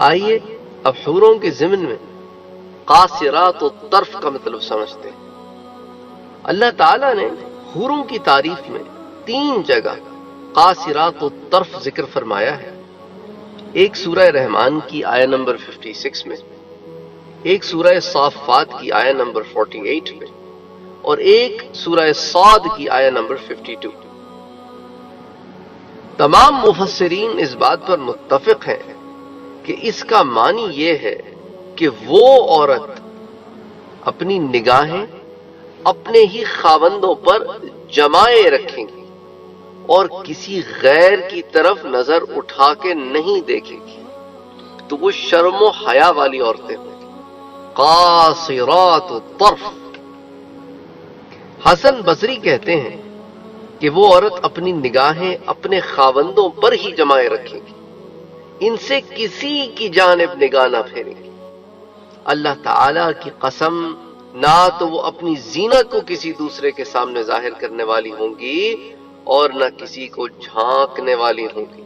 آئیے اب حوروں کے ضمن میں قاصرات الطرف کا مطلب سمجھتے ہیں۔ اللہ تعالیٰ نے حوروں کی تعریف میں 3 جگہ قاصرات الطرف ذکر فرمایا ہے۔ ایک سورہ رحمان کی آیہ نمبر 56 میں، ایک سورہ صافات کی آیہ نمبر 48 میں، اور ایک سورہ صاد کی آیہ نمبر 52۔ تمام مفسرین اس بات پر متفق ہیں کہ اس کا معنی یہ ہے کہ وہ عورت اپنی نگاہیں اپنے ہی خاوندوں پر جمائے رکھیں گی اور کسی غیر کی طرف نظر اٹھا کے نہیں دیکھے گی، تو وہ شرم و حیا والی عورتیں ہوں گی۔ قاصرات الطرف۔ حسن بصری کہتے ہیں کہ وہ عورت اپنی نگاہیں اپنے خاوندوں پر ہی جمائے رکھے گی، ان سے کسی کی جانب نگاہ نہ پھیرے گی۔ اللہ تعالی کی قسم، نہ تو وہ اپنی زینت کو کسی دوسرے کے سامنے ظاہر کرنے والی ہوں گی اور نہ کسی کو جھانکنے والی ہوں گی۔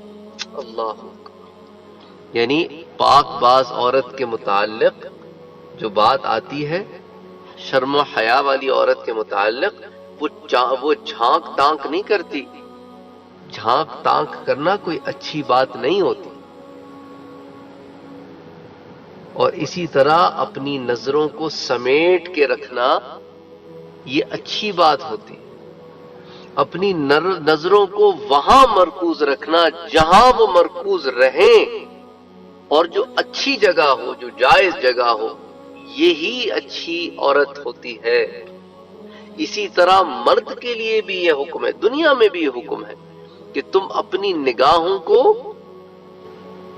اللہ اکبر۔ یعنی پاک باز عورت کے متعلق جو بات آتی ہے، شرم و حیا والی عورت کے متعلق، وہ جھانک تانک نہیں کرتی۔ جھانک تانک کرنا کوئی اچھی بات نہیں ہوتی، اور اسی طرح اپنی نظروں کو سمیٹ کے رکھنا یہ اچھی بات ہوتی ہے۔ اپنی نظروں کو وہاں مرکوز رکھنا جہاں وہ مرکوز رہیں، اور جو اچھی جگہ ہو، جو جائز جگہ ہو، یہی اچھی عورت ہوتی ہے۔ اسی طرح مرد کے لیے بھی یہ حکم ہے، دنیا میں بھی یہ حکم ہے کہ تم اپنی نگاہوں کو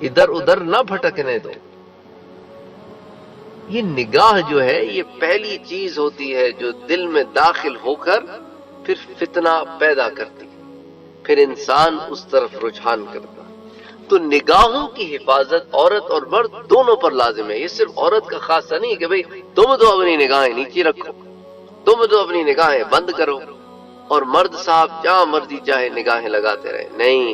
ادھر ادھر نہ بھٹکنے دو۔ یہ نگاہ جو ہے یہ پہلی چیز ہوتی ہے جو دل میں داخل ہو کر پھر فتنہ پیدا کرتی ہے، پھر انسان اس طرف رجحان کرتا۔ تو نگاہوں کی حفاظت عورت اور مرد دونوں پر لازم ہے۔ یہ صرف عورت کا خاصہ نہیں کہ بھئی تم تو اپنی نگاہیں نیچے رکھو، تم تو اپنی نگاہیں بند کرو، اور مرد صاحب جہاں مرضی چاہے نگاہیں لگاتے رہے۔ نہیں،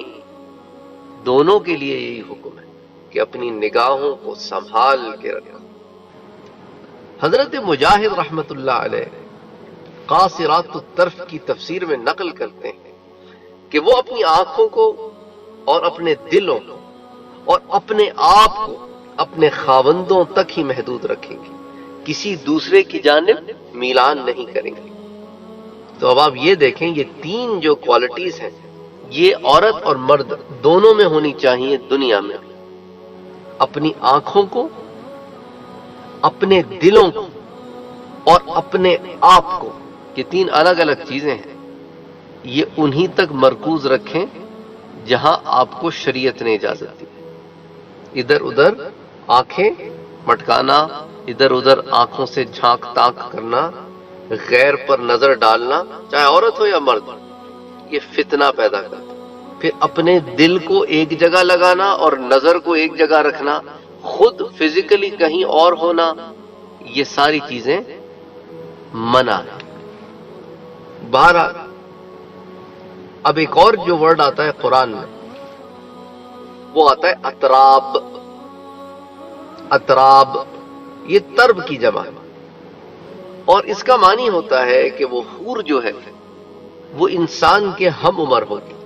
دونوں کے لیے یہی حکم ہے کہ اپنی نگاہوں کو سنبھال کے رکھو۔ حضرت مجاہد رحمت اللہ علیہ قاصرات الطرف کی تفسیر میں نقل کرتے ہیں کہ وہ اپنی آنکھوں کو اور اپنے دلوں کو اور اپنے آپ کو اپنے خاوندوں تک ہی محدود رکھیں گے، کسی دوسرے کی جانب میلان نہیں کریں گے۔ تو اب آپ یہ دیکھیں، یہ 3 جو کوالٹیز ہیں یہ عورت اور مرد دونوں میں ہونی چاہیے دنیا میں۔ اپنی آنکھوں کو، اپنے دلوں کو اور اپنے آپ کو، یہ 3 الگ الگ چیزیں ہیں، یہ انہی تک مرکوز رکھیں جہاں آپ کو شریعت نے اجازت دی۔ ادھر ادھر آنکھیں مٹکانا، ادھر ادھر آنکھوں سے جھانک تانک کرنا، غیر پر نظر ڈالنا، چاہے عورت ہو یا مرد، یہ فتنہ پیدا کرتا۔ پھر اپنے دل کو ایک جگہ لگانا اور نظر کو ایک جگہ رکھنا، خود فزیکلی کہیں اور ہونا، یہ ساری چیزیں منع ہے۔ بہرحال اب ایک اور جو ورڈ آتا ہے قرآن میں، وہ آتا ہے اطراب۔ اطراب یہ طرب کی جمع ہے، اور اس کا معنی ہوتا ہے کہ وہ حور جو ہے وہ انسان کے ہم عمر ہوگی۔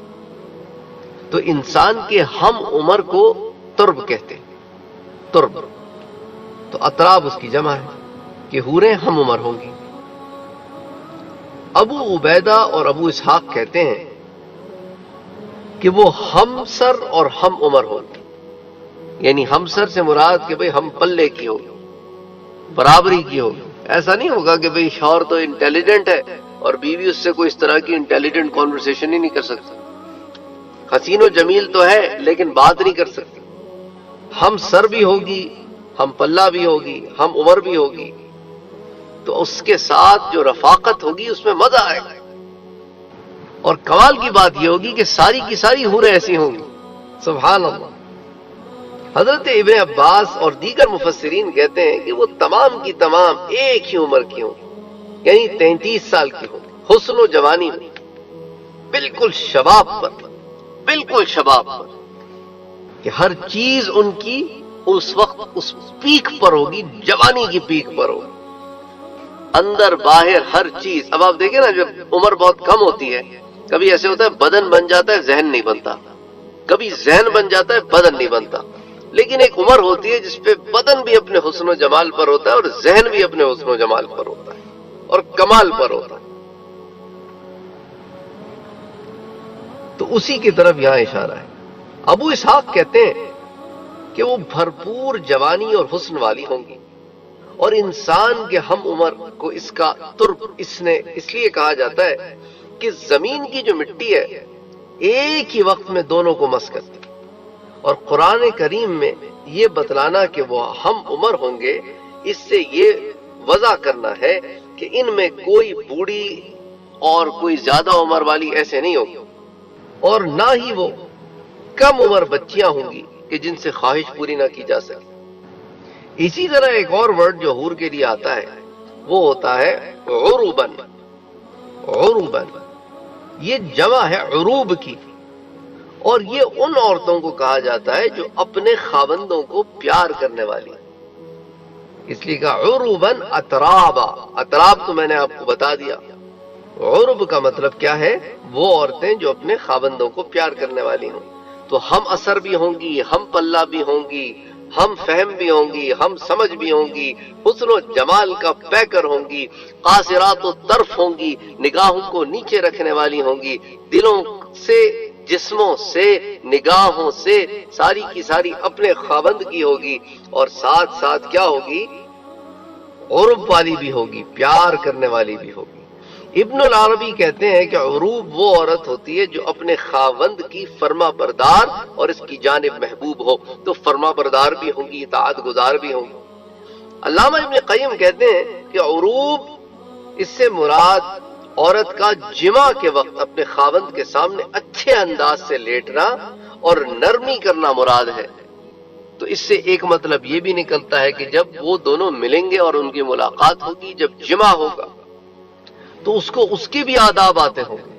تو انسان کے ہم عمر کو طرب کہتے ہیں، طرب۔ تو اطراب اس کی جمع ہے کہ حوریں ہم عمر ہوں گی۔ ابو عبیدہ اور ابو اسحاق کہتے ہیں کہ وہ ہم سر اور ہم عمر ہوگی، یعنی ہم سر سے مراد کہ بھئی ہم پلے کی ہوگی، برابری کی ہوگی۔ ایسا نہیں ہوگا کہ بھئی شوہر تو انٹیلیجنٹ ہے اور بیوی اس سے کوئی اس طرح کی انٹیلیجنٹ کانورسیشن ہی نہیں کر سکتی، حسین و جمیل تو ہے لیکن بات نہیں کر سکتی۔ ہم سر بھی ہوگی، ہم پلہ بھی ہوگی، ہم عمر بھی ہوگی، تو اس کے ساتھ جو رفاقت ہوگی اس میں مزہ آئے گا۔ اور کمال کی بات یہ ہوگی کہ ساری کی ساری حوریں ایسی ہوں گی۔ سبحان اللہ۔ حضرت ابن عباس اور دیگر مفسرین کہتے ہیں کہ وہ تمام کی تمام ایک ہی عمر کی ہوں گی، یعنی 33 سال کی ہوں گی، حسن و جوانی میں، بالکل شباب پر، بالکل شباب پر، کہ ہر چیز ان کی اس وقت اس پیک پر ہوگی، جوانی کی پیک پر ہوگی، اندر باہر ہر چیز۔ اب آپ دیکھیں نا، جب عمر بہت کم ہوتی ہے، کبھی ایسے ہوتا ہے بدن بن جاتا ہے ذہن نہیں بنتا، کبھی ذہن بن جاتا ہے بدن نہیں بنتا، لیکن ایک عمر ہوتی ہے جس پہ بدن بھی اپنے حسن و جمال پر ہوتا ہے اور ذہن بھی اپنے حسن و جمال پر ہوتا ہے اور کمال پر ہوتا ہے۔ تو اسی کی طرف یہاں اشارہ ہے۔ ابو اسحاق کہتے ہیں کہ وہ بھرپور جوانی اور حسن والی ہوں گی، اور انسان کے ہم عمر کو اس کا ترب اس لیے کہا جاتا ہے کہ زمین کی جو مٹی ہے ایک ہی وقت میں دونوں کو مس کرتی ہے، اور قرآن کریم میں یہ بتلانا کہ وہ ہم عمر ہوں گے، اس سے یہ وضع کرنا ہے کہ ان میں کوئی بوڑھی اور کوئی زیادہ عمر والی ایسے نہیں ہوگی، اور نہ ہی وہ کم عمر بچیاں ہوں گی کہ جن سے خواہش پوری نہ کی جا سکے۔ اسی طرح ایک اور ورڈ جو حور کے لیے آتا ہے وہ ہوتا ہے عروبن۔ عروبن یہ جمع ہے عروب کی، اور یہ ان عورتوں کو کہا جاتا ہے جو اپنے خاوندوں کو پیار کرنے والی، اس لیے کہا عروبن اترابا۔ اتراب تو میں نے آپ کو بتا دیا، عرب کا مطلب کیا ہے؟ وہ عورتیں جو اپنے خاوندوں کو پیار کرنے والی ہوں۔ تو ہم اثر بھی ہوں گی، ہم پلہ بھی ہوں گی، ہم فہم بھی ہوں گی، ہم سمجھ بھی ہوں گی، حسن و جمال کا پیکر ہوں گی، قاصرات و طرف ہوں گی، نگاہوں کو نیچے رکھنے والی ہوں گی، دلوں سے، جسموں سے، نگاہوں سے ساری کی ساری اپنے خاوند کی ہوگی، اور ساتھ ساتھ کیا ہوگی؟ عرب والی بھی ہوگی، پیار کرنے والی بھی ہوگی۔ ابن العربی کہتے ہیں کہ عروب وہ عورت ہوتی ہے جو اپنے خاوند کی فرما بردار اور اس کی جانب محبوب ہو، تو فرما بردار بھی ہوں گی، اطاعت گزار بھی ہوں گی۔ علامہ ابن قیم کہتے ہیں کہ عروب اس سے مراد عورت کا جمع کے وقت اپنے خاوند کے سامنے اچھے انداز سے لیٹنا اور نرمی کرنا مراد ہے۔ تو اس سے ایک مطلب یہ بھی نکلتا ہے کہ جب وہ دونوں ملیں گے اور ان کی ملاقات ہوگی، جب جمع ہوگا تو اس کو اس کے بھی آداب آتے ہوں گے،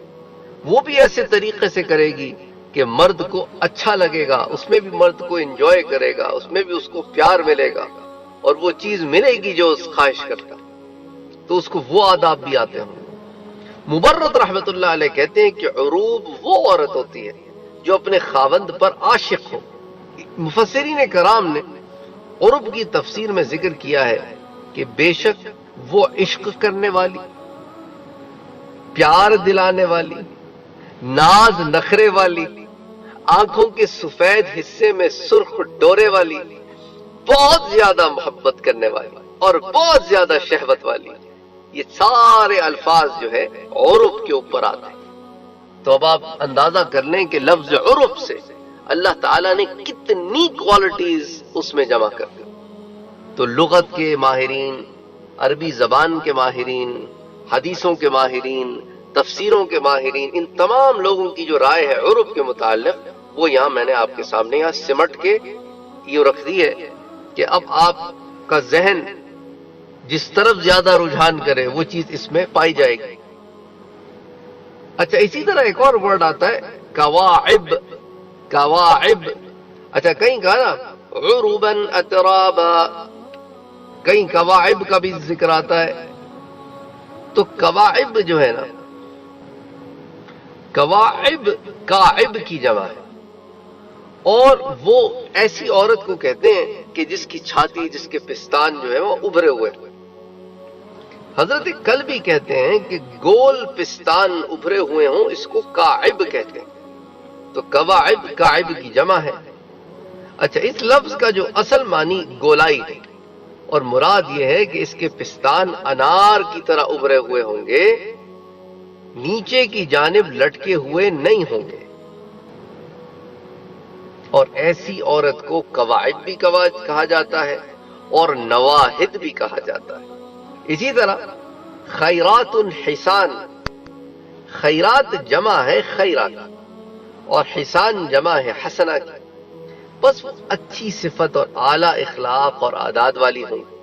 وہ بھی ایسے طریقے سے کرے گی کہ مرد کو اچھا لگے گا، اس میں بھی مرد کو انجوائے کرے گا، اس میں بھی اس کو پیار ملے گا، اور وہ چیز ملے گی جو اس خواہش کرتا، تو اس کو وہ آداب بھی آتے ہوں گے۔ مبرد رحمت اللہ علیہ کہتے ہیں کہ عروب وہ عورت ہوتی ہے جو اپنے خاوند پر عاشق ہو۔ مفسرین کرام نے عرب کی تفسیر میں ذکر کیا ہے کہ بے شک وہ عشق کرنے والی، پیار دلانے والی، ناز نخرے والی، آنکھوں کے سفید حصے میں سرخ ڈورے والی، بہت زیادہ محبت کرنے والی اور بہت زیادہ شہوت والی، یہ سارے الفاظ جو ہے عرب کے اوپر آتے ہیں۔ تو اب آپ اندازہ کر لیں کہ لفظ عرب سے اللہ تعالیٰ نے کتنی کوالٹیز اس میں جمع کر دی۔ تو لغت کے ماہرین، عربی زبان کے ماہرین، حدیثوں کے ماہرین، تفسیروں کے ماہرین، ان تمام لوگوں کی جو رائے ہے عرب کے متعلق، وہ یہاں میں نے آپ کے سامنے یہاں سمٹ کے یہ رکھ دی ہے کہ اب آپ کا ذہن جس طرف زیادہ رجحان کرے وہ چیز اس میں پائی جائے گی۔ اچھا، اسی طرح ایک اور ورڈ آتا ہے کواعب۔ کواعب، اچھا کہیں کہا نا عروباً اترابا، کہیں کواعب کا بھی ذکر آتا ہے۔ تو کواعب جو ہے نا، کواعب کاعب کی جمع ہے، اور وہ ایسی عورت کو کہتے ہیں کہ جس کی چھاتی، جس کے پستان جو ہے وہ ابھرے ہوئے۔ حضرت کلبی کہتے ہیں کہ گول پستان ابھرے ہوئے ہوں اس کو کاعب کہتے ہیں۔ تو کواعب کاعب کی جمع ہے۔ اچھا، اس لفظ کا جو اصل معنی گولائی ہے، اور مراد یہ ہے کہ اس کے پستان انار کی طرح ابھرے ہوئے ہوں گے، نیچے کی جانب لٹکے ہوئے نہیں ہوں گے، اور ایسی عورت کو کواعب بھی کہا جاتا ہے اور نواحد بھی کہا جاتا ہے۔ اسی طرح خیرات حسان، خیرات جمع ہے خیرات، اور حسان جمع ہے حسنہ کی، بس وہ اچھی صفت اور اعلیٰ اخلاق اور عادات والی ہوں گی،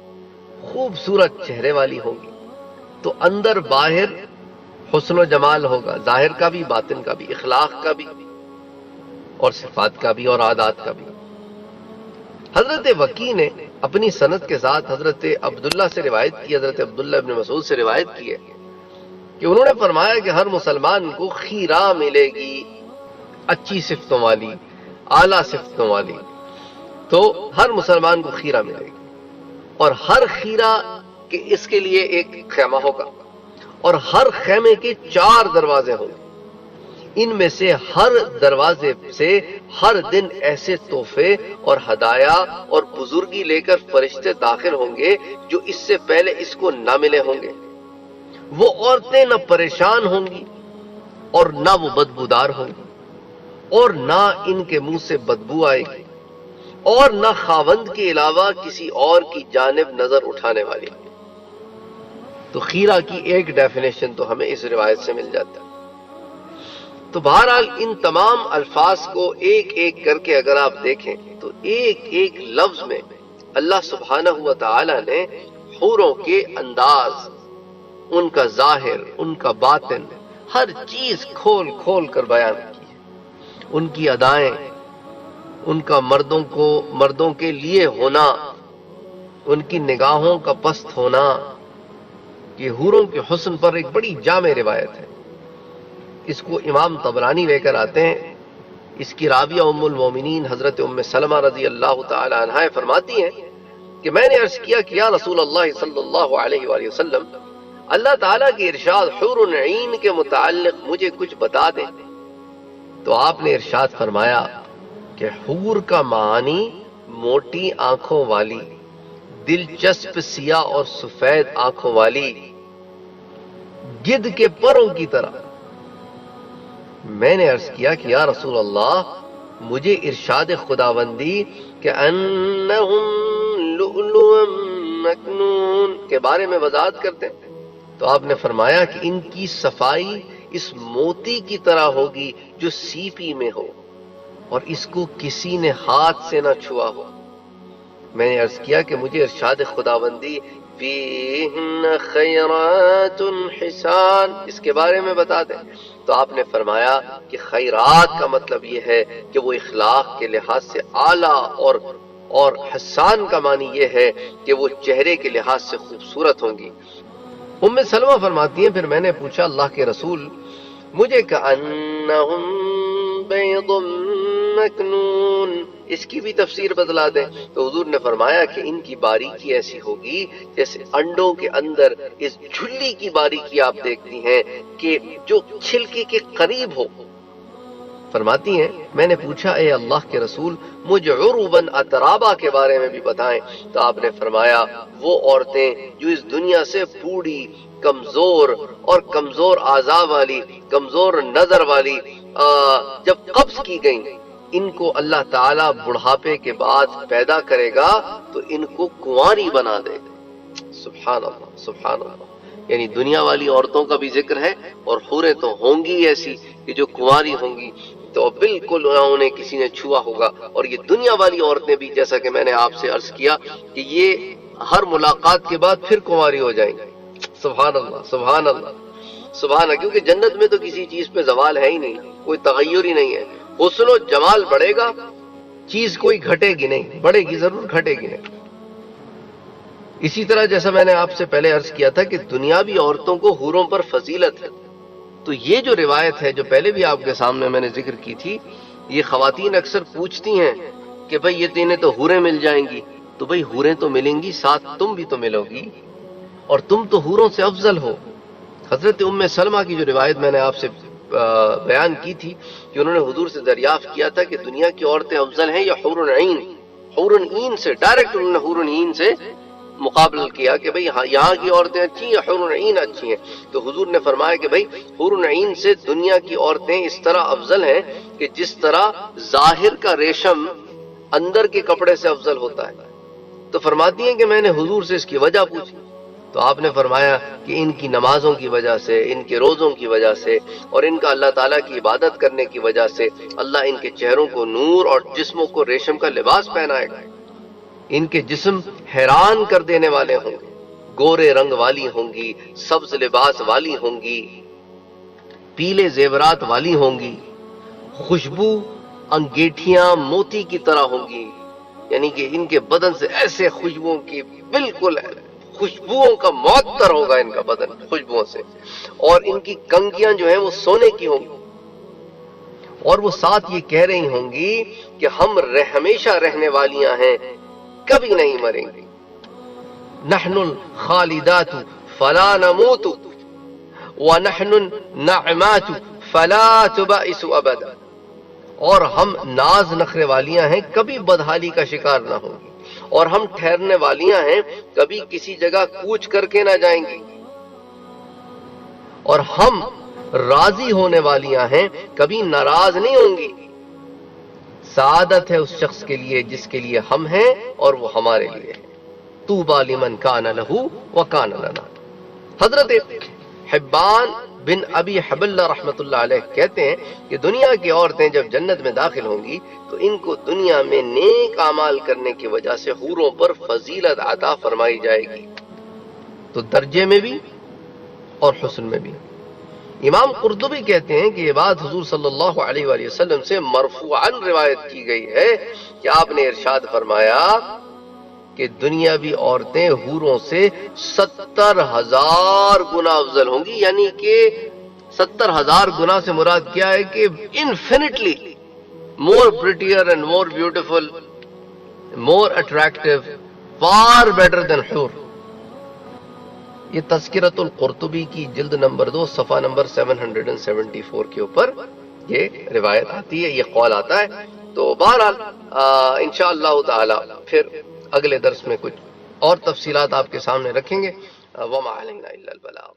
خوبصورت چہرے والی ہوں گی، تو اندر باہر حسن و جمال ہوگا، ظاہر کا بھی، باطن کا بھی، اخلاق کا بھی، اور صفات کا بھی اور عادات کا بھی۔ حضرت وکی نے اپنی سند کے ساتھ حضرت عبداللہ سے روایت کی، حضرت عبداللہ ابن مسعود سے روایت کی ہے کہ انہوں نے فرمایا کہ ہر مسلمان کو خیرہ ملے گی، اچھی صفتوں والی، اعلیٰ صفتوں والی، تو ہر مسلمان کو خیرہ ملے گی، اور ہر خیرہ کہ اس کے لیے ایک خیمہ ہوگا، اور ہر خیمے کے 4 دروازے ہوں گے، ان میں سے ہر دروازے سے ہر دن ایسے تحفے اور ہدایا اور بزرگی لے کر فرشتے داخل ہوں گے جو اس سے پہلے اس کو نہ ملے ہوں گے۔ وہ عورتیں نہ پریشان ہوں گی اور نہ وہ بدبودار ہوں گی، اور نہ ان کے منہ سے بدبو آئے گی، اور نہ خاوند کے علاوہ کسی اور کی جانب نظر اٹھانے والی۔ تو خیرہ کی ایک ڈیفینیشن تو ہمیں اس روایت سے مل جاتا ہے۔ تو بہرحال ان تمام الفاظ کو ایک ایک کر کے اگر آپ دیکھیں تو ایک ایک لفظ میں اللہ سبحانہ و تعالی نے حوروں کے انداز، ان کا ظاہر، ان کا باطن، ہر چیز کھول کھول کر بیان کی ہے۔ ان کی ادائیں، ان کا مردوں کے لیے ہونا، ان کی نگاہوں کا پست ہونا، یہ حوروں کے حسن پر ایک بڑی جامع روایت ہے۔ اس کو امام طبرانی لے کر آتے ہیں۔ اس کی راویہ ام المومنین حضرت ام سلمہ رضی اللہ تعالی عنہا فرماتی ہیں کہ میں نے عرض کیا کہ یا رسول اللہ صلی اللہ علیہ وآلہ وسلم، اللہ تعالیٰ کی ارشاد حور عین کے متعلق مجھے کچھ بتا دیں۔ تو آپ نے ارشاد فرمایا کہ حور کا معنی موٹی آنکھوں والی، دلچسپ سیاہ اور سفید آنکھوں والی، گدھ کے پروں کی طرح۔ میں نے عرض کیا کہ یا رسول اللہ، مجھے ارشاد خداوندی کہ انہم لؤلؤ مکنون کے بارے میں وضاحت کرتے ہیں۔ تو آپ نے فرمایا کہ ان کی صفائی اس موتی کی طرح ہوگی جو سیپی میں ہو اور اس کو کسی نے ہاتھ سے نہ چھوا ہو۔ میں نے عرض کیا کہ مجھے ارشاد خداوندی فیہن خیرات حسان اس کے بارے میں بتا دیں۔ تو آپ نے فرمایا کہ خیرات کا مطلب یہ ہے کہ وہ اخلاق کے لحاظ سے اعلیٰ، اور حسان کا معنی یہ ہے کہ وہ چہرے کے لحاظ سے خوبصورت ہوں گی۔ ام سلمہ فرماتی ہیں پھر میں نے پوچھا اللہ کے رسول، مجھے کأنہم بیض مکنون اس کی بھی تفسیر بتلا دیں۔ تو حضور نے فرمایا کہ ان کی باریکی ایسی ہوگی جیسے انڈوں کے اندر اس جھلی کی باریکی آپ دیکھتی ہیں کہ جو چھلکے کے قریب ہو۔ فرماتی ہیں میں نے پوچھا اے اللہ کے رسول، مجھ عرباً اترابا کے بارے میں بھی بتائیں۔ تو آپ نے فرمایا وہ عورتیں جو اس دنیا سے بوڑھی، کمزور اعضاء والی، کمزور نظر والی جب قبض کی گئیں، ان کو اللہ تعالیٰ بڑھاپے کے بعد پیدا کرے گا تو ان کو کنواری بنا دے گا۔ سبحان اللہ، سبحان اللہ۔ یعنی دنیا والی عورتوں کا بھی ذکر ہے، اور حوریں تو ہوں گی ایسی کہ جو کنواری ہوں گی تو بالکل انہیں کسی نے چھوا ہوگا، اور یہ دنیا والی عورتیں بھی جیسا کہ میں نے آپ سے عرض کیا کہ یہ ہر ملاقات کے بعد پھر کنواری ہو جائیں گے۔ سبحان اللہ، سبحان اللہ، سبحان اللہ۔ کیونکہ جنت میں تو کسی چیز پہ زوال ہے ہی نہیں، کوئی تغیر ہی نہیں ہے۔ حسن و جمال بڑھے گا، چیز کوئی گھٹے گی نہیں، بڑھے گی ضرور، گھٹے گی نہیں۔ اسی طرح جیسا میں نے آپ سے پہلے عرض کیا تھا کہ دنیاوی عورتوں کو حوروں پر فضیلت ہے، تو یہ جو روایت ہے جو پہلے بھی آپ کے سامنے میں نے ذکر کی تھی، یہ خواتین اکثر پوچھتی ہیں کہ بھئی یہ تینیں تو حوریں مل جائیں گی، تو بھئی حوریں تو ملیں گی، ساتھ تم بھی تو ملو گی، اور تم تو حوروں سے افضل ہو۔ حضرت ام سلمہ کی جو روایت میں نے آپ سے بیان کی تھی کہ انہوں نے حضور سے دریافت کیا تھا کہ دنیا کی عورتیں افضل ہیں یا حور عین؟ حور عین سے ڈائریکٹ انہوں نے حور عین سے مقابل کیا کہ بھئی یہاں کی عورتیں اچھی ہیں یا حور عین اچھی ہیں؟ تو حضور نے فرمایا کہ بھئی حور عین سے دنیا کی عورتیں اس طرح افضل ہیں کہ جس طرح ظاہر کا ریشم اندر کے کپڑے سے افضل ہوتا ہے۔ تو فرماتی ہیں کہ میں نے حضور سے اس کی وجہ پوچھی، تو آپ نے فرمایا کہ ان کی نمازوں کی وجہ سے، ان کے روزوں کی وجہ سے، اور ان کا اللہ تعالیٰ کی عبادت کرنے کی وجہ سے اللہ ان کے چہروں کو نور اور جسموں کو ریشم کا لباس پہنائے گا۔ ان کے جسم حیران کر دینے والے ہوں گے، گورے رنگ والی ہوں گی، سبز لباس والی ہوں گی، پیلے زیورات والی ہوں گی، خوشبو انگیٹھیاں موتی کی طرح ہوں گی، یعنی کہ ان کے بدن سے ایسے خوشبوؤں کی بالکل خوشبوؤں کا معطر ہوگا ان کا بدن خوشبوؤں سے، اور ان کی کنگیاں جو ہیں وہ سونے کی ہوں گی، اور وہ ساتھ یہ کہہ رہی ہوں گی کہ ہم ہمیشہ رہنے والیاں ہیں، کبھی نہیں مریں گی. نحن الخالدات فلا نموت ونحن النعمات فلا تبئس ابدا، اور ہم ناز نخرے والیاں ہیں، کبھی بدحالی کا شکار نہ ہوں گی، اور ہم ٹھہرنے والیاں ہیں، کبھی کسی جگہ کوچ کر کے نہ جائیں گی، اور ہم راضی ہونے والیاں ہیں، کبھی ناراض نہیں ہوں گی. سعادت ہے اس شخص کے لیے جس کے لیے ہم ہیں اور وہ ہمارے لیے ہے. طوبی لمن کان لہ وکان لنا. حضرت حبان بن ابی حبلہ رحمت اللہ علیہ کہتے ہیں کہ دنیا کی عورتیں جب جنت میں داخل ہوں گی تو ان کو دنیا میں نیک اعمال کرنے کی وجہ سے حوروں پر فضیلت عطا فرمائی جائے گی، تو درجے میں بھی اور حسن میں بھی. امام قرطبی کہتے ہیں کہ یہ بات حضور صلی اللہ علیہ وآلہ وسلم سے مرفوعاً روایت کی گئی ہے کہ آپ نے ارشاد فرمایا کہ دنیاوی عورتیں حوروں سے 70,000 گنا افضل ہوں گی. یعنی کہ 70,000 گنا سے مراد کیا ہے کہ infinitely more prettier and more beautiful, more attractive, far better than حور. یہ تذکرۃ القرطبی کی جلد نمبر 2 صفحہ نمبر 774 کے اوپر یہ روایت آتی ہے، یہ قول آتا ہے. تو بہرحال انشاءاللہ تعالی پھر اگلے درس میں کچھ اور تفصیلات آپ کے سامنے رکھیں گے. وما علینا الا البلاغ.